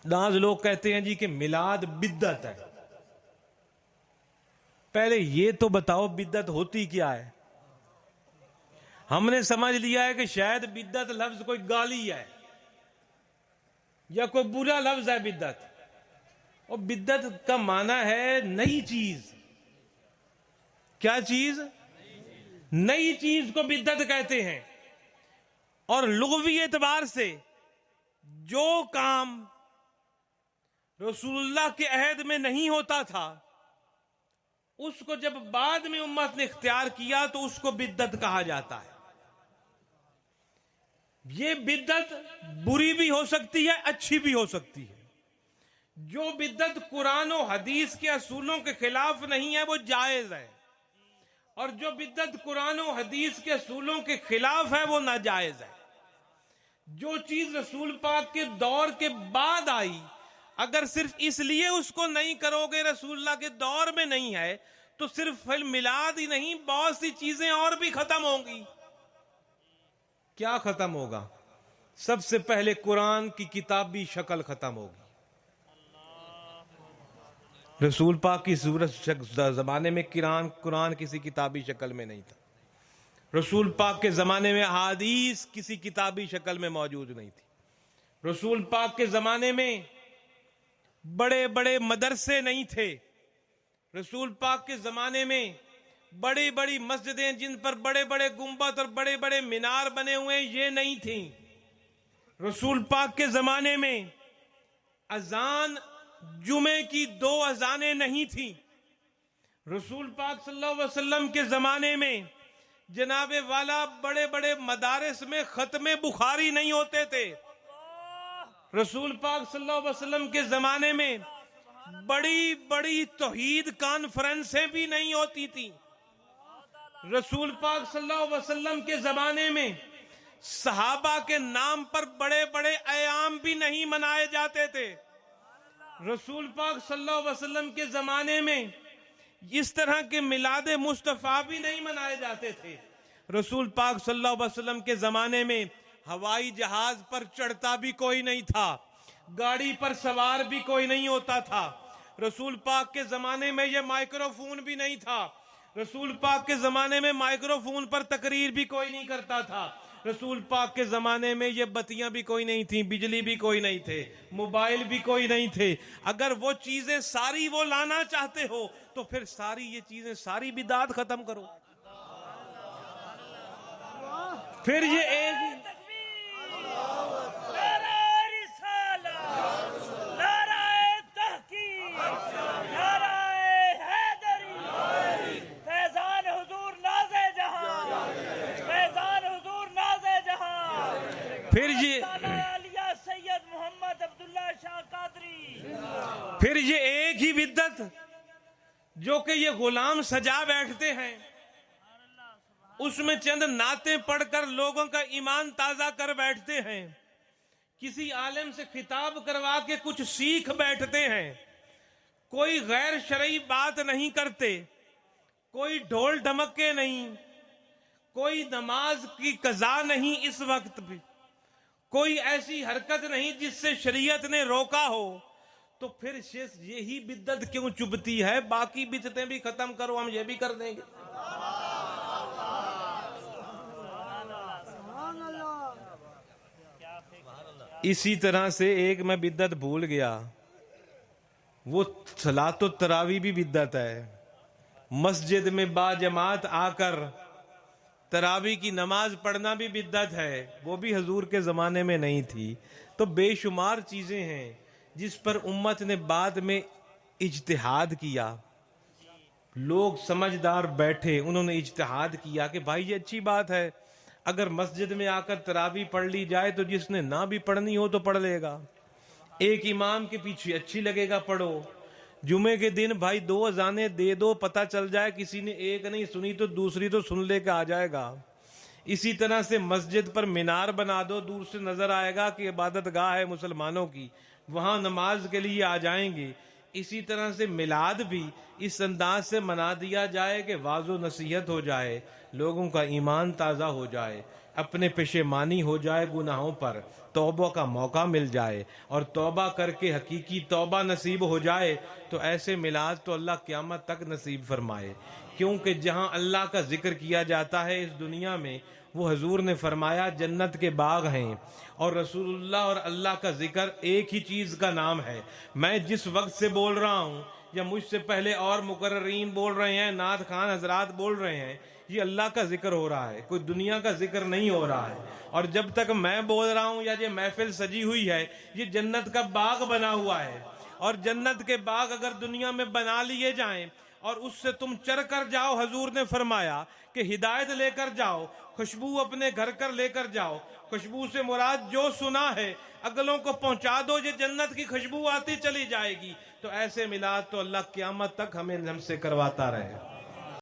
दांज लोग कहते हैं जी कि मिलाद बिद्दत है। पहले ये तो बताओ बिद्दत होती क्या है। हमने समझ लिया है कि शायद बिद्दत लफ्ज कोई गाली है या कोई बुरा लफ्ज है बिद्दत। और बिद्दत का माना है नई चीज। क्या चीज? नई चीज को बिद्दत कहते हैं। और लुग़वी एतबार से जो काम रसूलुल्लाह के अहद में नहीं होता था, उसको जब बाद में उम्मत ने इख्तियार किया तो उसको बिद्दत कहा जाता है। ये बिद्दत बुरी भी हो सकती है, अच्छी भी हो सकती है। जो बिद्दत कुरान और हदीस के असूलों के खिलाफ नहीं है वो जायज है, और जो बिद्दत कुरान और हदीस के असूलों के खिलाफ है वो नाजायज है। जो चीज रसूल पाक के दौर के बाद आई, अगर सिर्फ इसलिए उसको नहीं करोगे रसूलुल्लाह के दौर में नहीं है, तो सिर्फ फिर मिलाद ही नहीं, बहुत सी चीजें और भी खत्म होंगी। क्या खत्म होगा? सबसे पहले कुरान की किताबी शक्ल खत्म होगी। रसूल पाक की सूरत जमाने में कुरान किसी किताबी शक्ल में नहीं था। रसूल पाक के जमाने में अहादीस किसी किताबी शक्ल में मौजूद नहीं थी। रसूल पाक के जमाने में बड़े बड़े मदरसे नहीं थे। रसूल पाक के जमाने में बड़ी बड़ी मस्जिदें जिन पर बड़े बड़े गुंबद और बड़े बड़े मीनार बने हुए ये नहीं थी। रसूल पाक के जमाने में अजान जुमे की 2 अजानें नहीं थी। रसूल पाक सल्लल्लाहु अलैहि वसल्लम के जमाने में जनाबे वाला बड़े बड़े मदारिस में खत्मे बुखारी नहीं होते थे। रसूल पाक सल्लल्लाहु अलैहि वसल्लम के जमाने में बड़ी बड़ी तौहीद कॉन्फ्रेंसें भी नहीं होती थी। रसूल पाक सल्लल्लाहु अलैहि वसल्लम के जमाने में सहाबा के नाम पर बड़े बड़े अयाम भी नहीं मनाए जाते थे। रसूल पाक सल्लल्लाहु अलैहि वसल्लम के जमाने में इस तरह के मिलादे मुस्तफा भी नहीं मनाए जाते थे। रसूल पाक सल्लल्लाहु अलैहि वसल्लम के जमाने में हवाई जहाज पर चढ़ता भी कोई नहीं था, गाड़ी पर सवार भी कोई नहीं होता था। रसूल पाक के जमाने में यह माइक्रोफोन भी नहीं था। रसूल पाक के जमाने में माइक्रोफोन पर तकरीर भी कोई नहीं करता था। रसूल पाक के जमाने में ये बत्तियां भी कोई नहीं थी, बिजली भी कोई नहीं थे, मोबाइल भी कोई नहीं थे। अगर वो चीजें सारी वो लाना चाहते हो तो फिर सारी ये चीजें सारी बिदात खत्म करो। फिर ये एक फिर ये एक ही बिद्दत जो कि ये गुलाम सजा बैठते हैं, उसमें चंद नातें पढ़कर लोगों का ईमान ताजा कर बैठते हैं, किसी आलिम से खिताब करवा के कुछ सीख बैठते हैं, कोई गैर शरई बात नहीं करते, कोई ढोल ढमक्के नहीं, कोई नमाज की कज़ा नहीं, इस वक्त भी कोई ऐसी हरकत नहीं जिससे शरीयत ने रोका हो, तो फिर यही बिद्दत क्यों चुभती है? बाकी बिद्दतें भी खत्म करो, हम ये भी कर देंगे। इसी तरह से एक मैं बिद्दत भूल गया, वो सलातो तरावी भी बिद्दत है। मस्जिद में बाजमात आकर तरावी की नमाज पढ़ना भी बिद्दत है, वो भी हजूर के जमाने में नहीं थी। तो बेशुमार चीजें हैं जिस पर उम्मत ने बाद में इज्तिहाद किया। लोग समझदार बैठे, उन्होंने इज्तिहाद किया कि भाई ये अच्छी बात है, अगर मस्जिद में आकर तरावी पढ़ ली जाए तो जिसने ना भी पढ़नी हो तो पढ़ लेगा, एक इमाम के पीछे अच्छी लगेगा, पढ़ो। जुमे के दिन भाई 2 अजानें दे दो, पता चल जाए किसी ने एक नहीं सुनी तो दूसरी तो सुन लेकर आ जाएगा। इसी तरह से मस्जिद पर मीनार बना दो, दूर से नजर आएगा कि इबादत गाह है मुसलमानों की, वहां नमाज के लिए आ जाएंगे। इसी तरह से मिलाद भी इस अंदाज से मना दिया जाए कि वाज़ो नसीहत हो जाए, लोगों का ईमान ताज़ा हो जाए। अपने पेशेमानी हो जाए गुनाहों पर, तौबा का मौका मिल जाए और तौबा करके हकीकी तौबा नसीब हो जाए, तो ऐसे मिलाद तो अल्लाह क़यामत तक नसीब फरमाए। क्योंकि जहाँ अल्लाह का जिक्र किया जाता है इस दुनिया में, वो हजूर ने फरमाया जन्नत के बाग हैं, और रसूलुल्लाह और अल्लाह का जिक्र एक ही चीज़ का नाम है। मैं जिस वक्त से बोल रहा हूँ या मुझसे पहले और मुकर्रीन बोल रहे हैं, नाथ खान हजरात बोल रहे हैं, ये अल्लाह का जिक्र हो रहा है, कोई दुनिया का जिक्र नहीं हो रहा है। और जब तक मैं बोल रहा हूँ या ये महफिल सजी हुई है, ये जन्नत का बाग बना हुआ है। और जन्नत के बाग अगर दुनिया में बना लिए जाएं और उससे तुम चर कर जाओ, हजूर ने फरमाया कि हिदायत लेकर जाओ, खुशबू अपने घर कर लेकर जाओ। खुशबू से मुराद जो सुना है अगलों को पहुंचा दो, ये जन्नत की खुशबू आती चली जाएगी। तो ऐसे मिलाद तो अल्लाह क़यामत तक हमें हमसे करवाता रहे।